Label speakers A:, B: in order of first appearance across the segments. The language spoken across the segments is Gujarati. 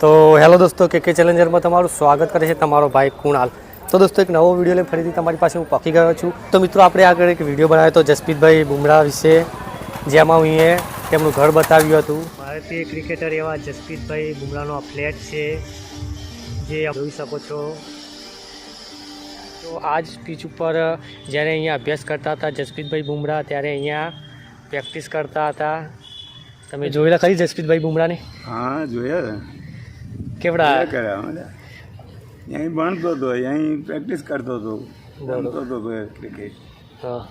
A: તો હેલો દોસ્તો, કે ચેલેન્જરમાં તમારું સ્વાગત કરે છે તમારો ભાઈ કુણાલ। તો દોસ્તો એક નવો વિડીયો લઈને ફરીથી તમારી પાસે હું પહોંચી ગયો છું। તો મિત્રો આપણે આગળ એક વિડીયો બનાવ્યો હતો જસપ્રીતભાઈ બુમરાહ વિશે, જેમાં હું તેમનું ઘર બતાવ્યું હતું। ભારતીય ક્રિકેટર એવા જસપ્રીતભાઈ બુમરાહનો આ ફ્લેટ છે, જે આપ જોઈ શકો છો। તો આ જ પીચ ઉપર જ્યારે અહીંયા અભ્યાસ કરતા હતા જસપ્રીતભાઈ બુમરાહ, ત્યારે અહીંયા પ્રેક્ટિસ કરતા હતા। તમે જોયેલા ખરી જસપ્રીતભાઈ બુમરાહને?
B: હા, જોયા
A: કેવડા
B: અહીં ભણતો હતો, અહીં પ્રેક્ટિસ કરતો હતો, ભણતો હતો ક્રિકેટ।
A: હા,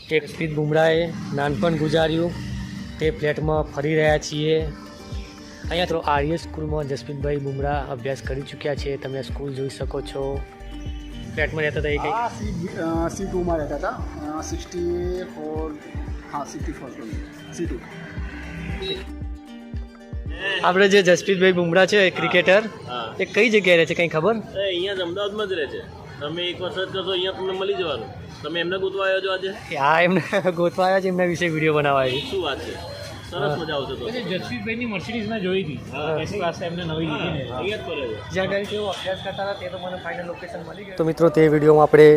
A: જસપ્રીત બુમરાહે નાનપણ ગુજાર્યું તે ફ્લેટમાં ફરી રહ્યા છીએ। અહીંયા તો આર્ય સ્કૂલમાં જસપ્રીતભાઈ બુમરાહ અભ્યાસ કરી ચૂક્યા છે, તમે સ્કૂલ જોઈ શકો છો। ફ્લેટમાં રહેતા હતા એ કંઈ
C: C2માં રહેતા હતા, 64 હા 64 C2।
A: આપણે જે જસપ્રીતભાઈ બુમરાહ છે ક્રિકેટર, એ કઈ જગ્યાએ રહે છે કંઈ ખબર?
D: અહીંયા જ અમદાવાદમાં જ રહે છે। તમે એક વાર સર્ચ કરશો અહીંયા તમને મળી જવાનું। તમે એમને ગોતવા આવ્યો છો આજે?
A: હા, એમને ગોતવા આવ્યા છે, એમના વિશે વિડીયો બનાવવા છે।
D: શું વાત છે, સરસ મજા આવશે। તો
E: જસપ્રીતભાઈની મર્સિડીઝ મેં જોઈ હતી, એસી પાસે એમને નવી લીધી ને
D: અહીંયા જ કરે છે।
A: જ્યાં ગાડી તેઓ અભ્યાસ કરતા હતા તે તો મને ફાઇનલ લોકેશન મળી ગયું। તો મિત્રો તે વિડીયોમાં આપણે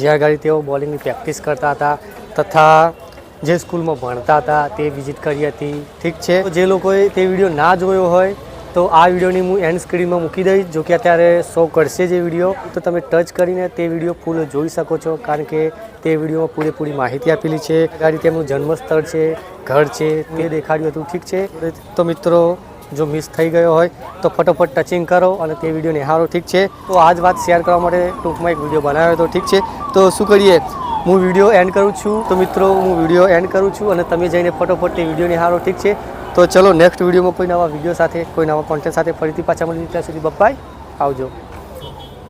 A: જ્યાં ગાડી તેઓ બોલિંગની પ્રેક્ટિસ કરતા હતા તથા જે સ્કૂલમાં ભણતા હતા તે વિઝિટ કરી હતી, ઠીક છે। તો જે લોકોએ તે વિડીયો ના જોયો હોય તો આ વિડીયોની હું એન્ડ સ્ક્રીનમાં મૂકી દઈશ, જો કે અત્યારે શો કરશે જે વિડીયો, તો તમે ટચ કરીને તે વિડીયો ફૂલ જોઈ શકો છો, કારણ કે તે વિડીયોમાં પૂરેપૂરી માહિતી આપેલી છે। ગાડી તેમનું જન્મસ્થળ છે, ઘર છે, તે દેખાડ્યું હતું, ઠીક છે। તો મિત્રો જો મિસ થઈ ગયો હોય તો ફટોફટ ટચિંગ કરો અને તે વિડીયો નિહાળો, ઠીક છે। તો આ જ વાત શેર કરવા માટે ટૂંકમાં એક વિડીયો બનાવ્યો હતો, ઠીક છે। તો શું કરીએ, હું વિડીયો એન્ડ કરું છું। તો મિત્રો હું વિડીયો એન્ડ કરું છું અને તમે જઈને ફટોફટ તે વિડીયો નિહાળો, ઠીક છે। તો ચલો નેક્સ્ટ વિડીયોમાં કોઈ નવા વિડીયો સાથે, કોઈ નવા કોન્ટેન્ટ સાથે ફરીથી પાછા મળીએ, ત્યાં સુધી બાય, આવજો।